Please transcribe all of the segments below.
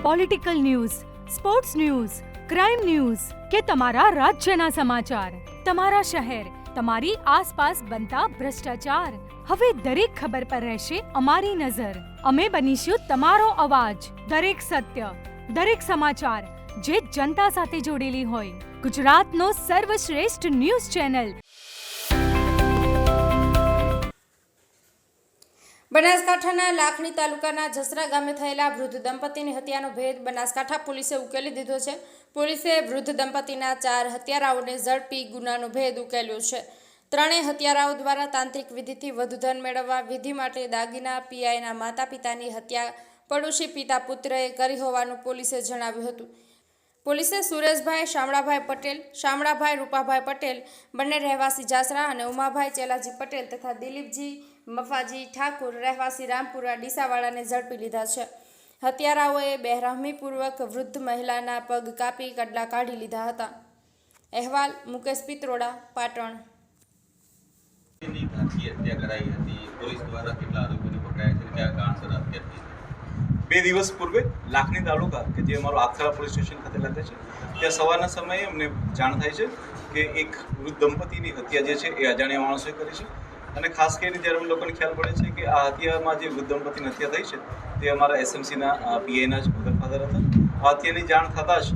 Political news, sports news, crime news કે તમારા રાજ્યના સમાચાર, તમારા શહેર, તમારી આસપાસ બનતા ભ્રષ્ટાચાર, હવે દરેક ખબર પર રહેશે અમારી નજર. અમે બનીશું તમારો અવાજ. દરેક સત્ય, દરેક સમાચાર જે જનતા સાથે જોડેલી હોય. ગુજરાતનો સર્વશ્રેષ્ઠ ન્યૂઝ ચેનલ. બનાસકાંઠાના લાખણી તાલુકાના જસરા ગામે થયેલા વૃદ્ધ દંપતીની હત્યાનો ભેદ બનાસકાંઠા પોલીસે ઉકેલી દીધો છે. પોલીસે વૃદ્ધ દંપતીના 4 હત્યારાઓને ઝડપી ગુનાનો ભેદ ઉકેલ્યો છે. ત્રણેય હત્યારાઓ દ્વારા તાંત્રિક વિધિથી વધુ ધન મેળવવા વિધિ માટે દાગીના પીઆઈના માતા પિતાની હત્યા પડોશી પિતા પુત્રએ કરી હોવાનું પોલીસે જણાવ્યું હતું. પોલીસે સુરેશભાઈ શામળાભાઈ પટેલ, શામળાભાઈ રૂપાભાઈ પટેલ બંને રહેવાસી જાસરા અને ઉમાભાઈ ચેલાજી પટેલ તથા દિલીપજી મફાજી ઠાકુર રહેવાસી રામપુરા ડીસાવાળાને ઝડપી લીધા છે. હત્યારાઓએ બેરહમીપૂર્વક વૃદ્ધ મહિલાના પગ કાપી કડલા કાઢી લીધા હતા. અહેવાલ મુકેશ પિત્રોડા, પાટણ. બે દિવસ પૂર્વે લાખણી તાલુકા કે જે અમારો આખરા પોલીસ સ્ટેશન ખાતે લાગે છે ત્યાં સવારના સમયે અમને જાણ થાય છે કે એક વૃદ્ધ દંપતીની હત્યા જે છે એ અજાણ્યા માણસોએ કરી છે. અને ખાસ કરીને જ્યારે અમે લોકોને ખ્યાલ પડે છે કે આ હત્યામાં જે વૃદ્ધ દંપતીની હત્યા થઈ છે તે અમારા એસએમસીના પીઆઈના જ મધર ફાધર હતા. આ હત્યાની જાણ થતાં જ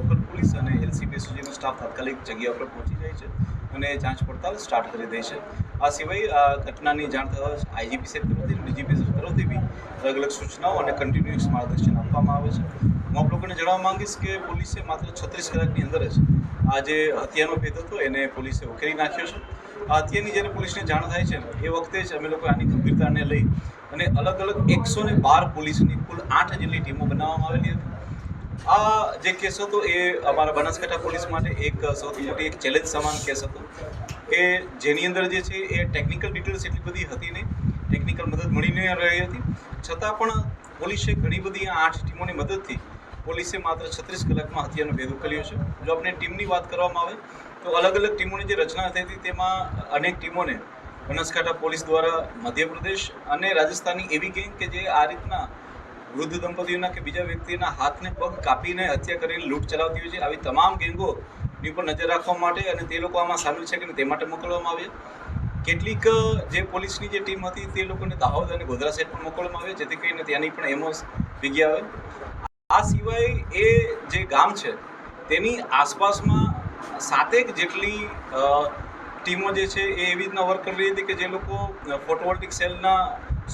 લોકલ પોલીસ અને એલસીબી સુધીનો સ્ટાફ તાત્કાલિક જગ્યા પર પહોંચી જાય છે અને જાંચ પડતાલ સ્ટાર્ટ કરી દે છે. આ સિવાય આ ઘટનાની જાણ થતાં જ આઈજીપી સાહેબ તરફથી ડીજીપી સાહેબ તરફથી બી અલગ અલગ સૂચનાઓ અને કન્ટિન્યુઅસ માર્ગદર્શન આપવામાં આવે છે. હું આપ લોકોને જણાવવા માંગીશ કે પોલીસે માત્ર 36 કલાકની અંદર જ આ જે હત્યાનો ભેદ હતો એને પોલીસે ઉકેલી નાખ્યો છે. આ હત્યાની જ્યારે પોલીસને જાણ થાય છે એ વખતે જ અમે લોકો આની ગંભીરતાને લઈ અને અલગ અલગ 112 પોલીસની કુલ 8 જેટલી ટીમો બનાવવામાં આવેલી હતી. આ જે કેસ હતો એ અમારા બનાસકાંઠા પોલીસ માટે એક સૌથી મોટી એક ચેલેન્જ સમાન કેસ હતો કે જેની અંદર જે છે એ ટેકનિકલ ડિટેલ્સ એટલી બધી હતી નહીં, ટેકનિકલ મદદ મળી ન રહી હતી. છતાં પણ પોલીસે ઘણી બધી 8 ટીમોની મદદથી પોલીસે માત્ર 36 કલાકમાં હત્યાનો ભેદ ઉકેલ્યો છે. જો આપણે ટીમની વાત કરવામાં આવે તો અલગ અલગ ટીમોની જે રચના થઈ હતી તેમાં અનેક ટીમોને બનાસકાંઠા પોલીસ દ્વારા મધ્યપ્રદેશ અને રાજસ્થાનની એવી ગેંગ કે જે આ રીતના વૃદ્ધ દંપતીઓના કે બીજા વ્યક્તિના હાથને પગ કાપીને હત્યા કરીને લૂંટ ચલાવતી હોય છે, આવી તમામ ગેંગોની ઉપર નજર રાખવા માટે અને તે લોકો આમાં સામેલ છે કે તે માટે મોકલવામાં આવ્યા. કેટલીક જે પોલીસની જે ટીમ હતી તે લોકોને દાહોદ અને ગોધરા સાઈડ પણ મોકલવામાં આવે જેથી કરીને ત્યાંની પણ એમઓસ ભેગી આવે. આ સિવાય એ જે ગામ છે તેની આસપાસમાં 7 જેટલી ટીમો જે છે એ એવી રીતના વર્ક કરી રહી હતી કે જે લોકો ફોટોવોલ્ટિક સેલના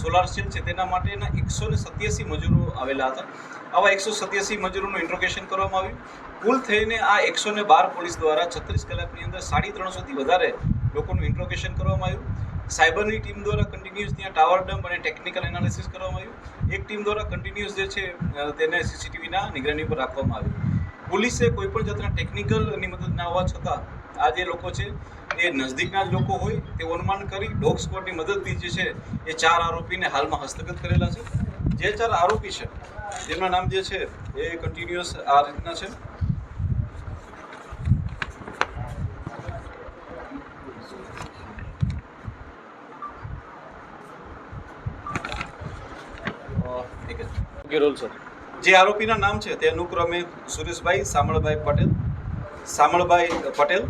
સોલાર સેલ છે તેના માટેના 187 મજૂરો આવેલા હતા. આવા 187 મજૂરોનું ઇન્ટ્રોગેશન કરવામાં આવ્યું. કુલ થઈને આ 112 પોલીસ દ્વારા 36 કલાકની અંદર 350થી વધારે લોકોનું ઇન્ટ્રોગેશન કરવામાં આવ્યું. સાયબરની ટીમ દ્વારા કન્ટિન્યુઅસ ત્યાં ટાવર ડમ્પ અને ટેકનિકલ એનાલિસિસ કરવામાં આવ્યું. એક ટીમ દ્વારા કન્ટિન્યુઅસ જે છે તેને સીસીટીવીના નિગરાની પર રાખવામાં આવ્યું. પોલીસે કોઈપણ જાતના ટેકનિકલની મદદ ના હોવા છતાં આ જે લોકો છે એ નજદીકના જ લોકો હોય તેવું અનુમાન કરી ડોગ સ્ક્વોડની મદદથી જે છે એ 4 આરોપીને હાલમાં હસ્તગત કરેલા છે. જે 4 આરોપી છે જેમના નામ જે છે એ કન્ટિન્યુઅસ આ રીતના છે. જે આરોપીના નામ છે તે અનુક્રમે સુરેશભાઈ શામળભાઈ પટેલ,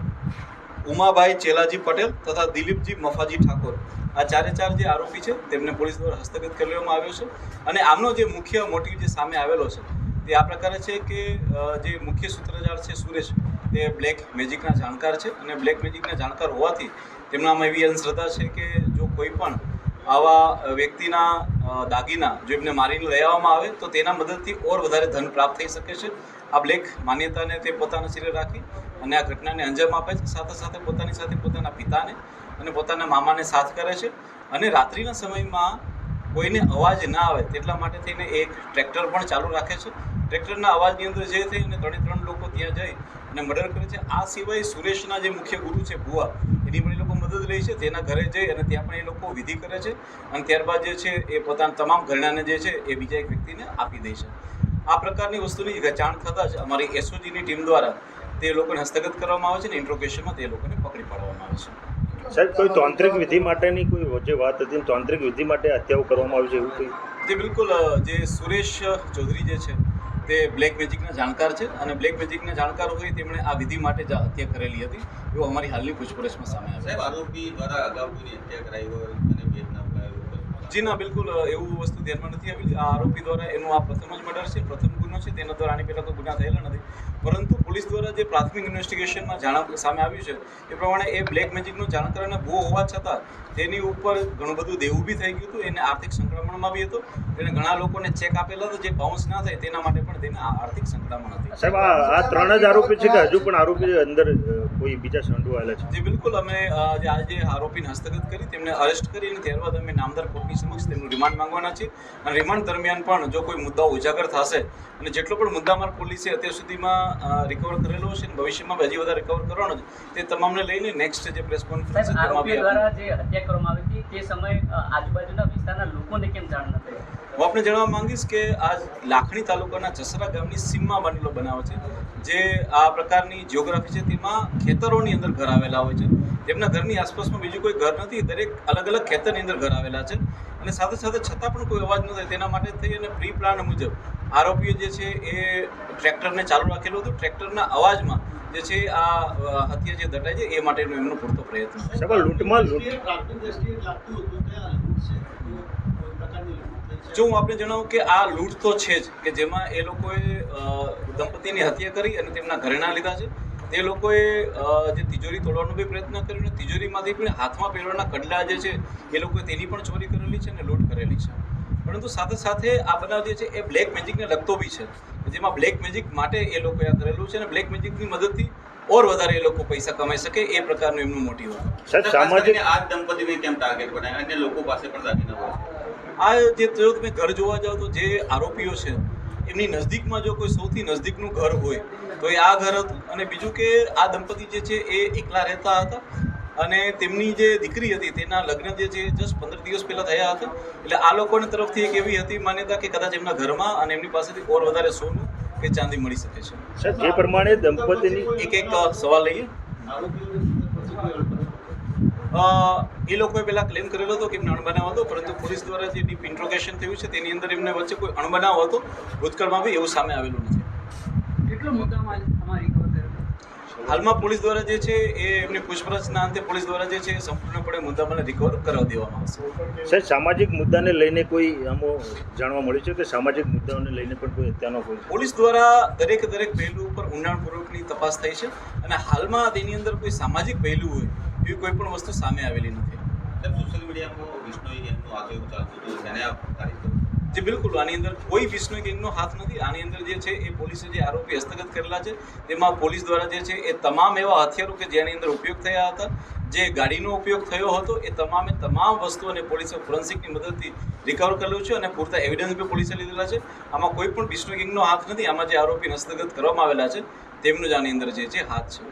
ઉમાભાઈ ચેલાજી પટેલ તથા દિલીપજી મફાજી ઠાકોર. આ 4 જે આરોપી છે તેમને પોલીસ દ્વારા હસ્તગત કરવામાં આવ્યો છે. અને આમનો જે મુખ્ય મોટિવ જે સામે આવેલો છે તે આ પ્રકારે છે કે જે મુખ્ય સૂત્રધાર છે સુરેશ તે બ્લેક મેજિકના જાણકાર છે અને બ્લેક મેજિકના જાણકાર હોવાથી તેમનામાં એવી અંધશ્રદ્ધા છે કે જો કોઈ પણ આવા વ્યક્તિના દાગીના જો એમને મારીને લઈ આવવામાં આવે તો તેના મદદથી ઓર વધારે ધન પ્રાપ્ત થઈ શકે છે. આ બ્લેક માન્યતાને તે પોતાના શિરે રાખી અને આ ઘટનાને અંજામ આપે છે. સાથે સાથે પોતાની સાથે પોતાના પિતાને અને પોતાના મામાને સાથ કરે છે. અને રાત્રિના સમયમાં કોઈને અવાજ ના આવે તેટલા માટે થઈને એક ટ્રેક્ટર પણ ચાલુ રાખે છે. ટ્રેક્ટરના અવાજની અંદર જે થઈ અને 3 લોકો ત્યાં જઈ અને મર્ડર કરે છે. આ સિવાય સુરેશના જે મુખ્ય ગુરુ છે ભુવા, એની પણ એ લોકો મદદ લે છે. તેના ઘરે જઈ અને ત્યાં પણ એ લોકો વિધિ કરે છે અને ત્યારબાદ જે છે એ પોતાના તમામ ઘરણાને જે છે એ બીજા એક વ્યક્તિને આપી દે છે. આ પ્રકારની વસ્તુની જાણ થતાં જ અમારી એસઓજીની ટીમ દ્વારા તે લોકોને હસ્તગત કરવામાં આવે છે અને ઇન્ટ્રોગેશનમાં તે લોકોને પકડી પાડવામાં આવે છે. સાહેબ, કોઈ તાંત્રિક વિધિ માટેની કોઈ જે વાત હતી, તાંત્રિક વિધિ માટે હત્યાઓ કરવામાં આવી છે એવું કંઈ? જે બિલકુલ જે સુરેશ ચૌધરી જે છે તે બ્લેક મેજિકના જાણકાર છે અને બ્લેક મેજિકના જાણકાર હોય તેમણે આ વિધિ માટે જ હત્યા કરેલી હતી એવું અમારી હાલની પૂછપરછમાં સામે આવ્યું. સાહેબ, આરોપી દ્વારા અગાઉ કોઈની હત્યા કરાઈ હોય અને ભેદ ના ઉડાવ્યો? જી ના, બિલકુલ એવું વસ્તુ ધ્યાનમાં નથી આવી. આ આરોપી દ્વારા એનું આ પ્રથમ જ મર્ડર છે, પ્રથમ ગુનો છે. તેના દ્વારા આની પહેલાં કોઈ ગુના થયેલા નથી, પરંતુ પોલીસ દ્વારા જે પ્રાથમિક ઇન્વેસ્ટિગેશનમાં સામે આવ્યું છે એ પ્રમાણે એ બ્લેક મેજિકનો જાણકાર અને ભૂવો હોવા છતાં તેની ઉપર ઘણું બધું દેવું બી થઈ ગયું હતું. એને આર્થિક સંકળામણમાં બી હતો. તેને ઘણા લોકોને ચેક આપેલા હતા જે બાઉન્સ ના થાય તેના માટે પણ તેને આર્થિક સંકળામણ હતી. સાહેબ, આ 3 જ આરોપી છે કે હજુ પણ આરોપી અંદર કોઈ બીજા સંડોવાયેલા છે? જી બિલકુલ, અમે આજે આરોપીને હસ્તગત કરી તેમને અરેસ્ટ કરી અને ત્યારબાદ અમે નામદાર કોર્ટની સમક્ષ તેમનું રિમાન્ડ માંગવાના છીએ. અને રિમાન્ડ દરમિયાન પણ જો કોઈ મુદ્દાઓ ઉજાગર થશે અને જેટલો પણ મુદ્દામાલ પોલીસે અત્યાર સુધીમાં રિકવર કરેલો છે અને ભવિષ્યમાં હજી વધારે રિકવર કરવાનો છે તે તમામને લઈને નેક્સ્ટ જે પ્રેસ કોન્ફરન્સ સાહેબ, આરોપીઓ દ્વારા જે હત્યા કરવામાં આવી હતી તે સમયે આજુબાજુના વિસ્તારના લોકોને કેમ જાણ ન થઈ? હું આપને જણાવવા માંગીશ કે આ લાખણી તાલુકાના જસરા ગામની સીમમાં બનેલો બનાવ છે. જે આ પ્રકારની જિયોગ્રાફી છે તેમાં ખેતરોની અંદર ઘર આવેલા હોય છે. તેમના ઘરની આસપાસમાં બીજું કોઈ ઘર નથી, દરેક અલગ અલગ ખેતરની અંદર ઘર આવેલા છે અને સાથે સાથે છતાં પણ કોઈ અવાજ ન થાય તેના માટે થઈ અને પ્રી પ્લાન મુજબ આરોપીઓ જે છે એ ટ્રેક્ટરને ચાલુ રાખેલું હતું. ટ્રેક્ટરના અવાજમાં જે છે આ હત્યા જે દટાઈ છે એ માટેનો એમનો પૂરતો પ્રયત્ન છે. સાહેબ, લૂંટમાં જો હું આપને જણાવું કે આ લૂંટ તો છે જ, કે જેમાં એ લોકોએ દંપતીની હત્યા કરી અને તેમના ઘરેણાં લીધા છે. તે લોકોએ જે તિજોરી તોડવાનો બી પ્રયત્ન કર્યો અને તિજોરીમાંથી પણ હાથમાં પહેરવાના કડલા જે છે એ લોકોએ તેની પણ ચોરી કરેલી છે અને લૂંટ કરેલી છે. પરંતુ સાથે સાથે આ બનાવ જે છે એ બ્લેક મેજિકને લગતો બી છે, જેમાં બ્લેક મેજિક માટે એ લોકોએ આ કરેલું છે અને બ્લેક મેજિકની મદદથી ઓર વધારે એ લોકો પૈસા કમાઈ શકે એ પ્રકારનું એમનું મોટિવ હતું. સાહેબ, ખાસ સામાજિક કરીને આ દંપતીને કેમ ટાર્ગેટ બનાવ્યા? અન્ય લોકો પાસે પણ દાગીના હોય છે. આ જે જો તમે ઘર જોવા જાઓ તો જે આરોપીઓ છે એમની નજદીકમાં જો કોઈ સૌથી નજદીકનું ઘર હોય તો એ આ ઘર હતું. અને બીજું કે આ દંપતી જે છે એ એકલા રહેતા હતા અને તેમની જે દીકરી હતી તેના લગ્ન જે છે જસ્ટ 15 દિવસ પહેલાં થયા હતા. એટલે આ લોકોની તરફથી એક એવી હતી માન્યતા કે કદાચ એમના ઘરમાં અને એમની પાસેથી ઓર વધારે સોનું કે ચાંદી મળી શકે છે. સાહેબ, જે પ્રમાણે દંપતીની એક સવાલ લઈએ. એ લોકોએ પહેલાં ક્લેમ કરેલો હતો કે એમને અણબનાવ હતો, પરંતુ પોલીસ દ્વારા જે ડીપ ઇન્ટ્રોગેશન થયું છે તેની અંદર એમને વચ્ચે કોઈ અણબનાવ હતો ભૂતકાળમાં બી એવું સામે આવેલું નથી. કેટલો મુદ્દામાલ અમારી રિકવર કર્યો? હાલમાં પોલીસ દ્વારા જે છે એ એમની પૂછપરછના અંતે પોલીસ દ્વારા જે છે એ સંપૂર્ણપણે મુદ્દામાલને રિકવર કરાવી દેવામાં આવશે. સાહેબ, સામાજિક મુદ્દાને લઈને કોઈ આમાં જાણવા મળ્યું છે કે સામાજિક મુદ્દાઓને લઈને પણ કોઈ હત્યાનો કોઈ? પોલીસ દ્વારા દરેક પહેલું ઉપર ઊંડાણપૂર્વકની તપાસ થઈ છે અને હાલમાં તેની અંદર કોઈ સામાજિક પહેલું હોય એવી કોઈ પણ વસ્તુ સામે આવેલી નથી. સાહેબ, સોશિયલ મીડિયામાં વિષ્ણોઈ ગેંગનું આગે એવું ચાલતું હતું, તેને આ તારીખ જે બિલકુલ આની અંદર કોઈ વિષ્ણુ ગેંગનો હાથ નથી. આની અંદર જે છે એ પોલીસે જે આરોપી હસ્તગત કરેલા છે તેમાં પોલીસ દ્વારા જે છે એ તમામ એવા હથિયારો કે જેની અંદર ઉપયોગ થયા હતા, જે ગાડીનો ઉપયોગ થયો હતો, એ તમામ વસ્તુઓને પોલીસે ફોરેન્સિકની મદદથી રિકવર કરેલું છે અને પૂરતા એવિડન્સ બી પોલીસે લીધેલા છે. આમાં કોઈ પણ વિષ્ણુ ગેંગનો હાથ નથી. આમાં જે આરોપી હસ્તગત કરવામાં આવેલા છે તેમનું જ આની અંદર જે છે હાથ છે.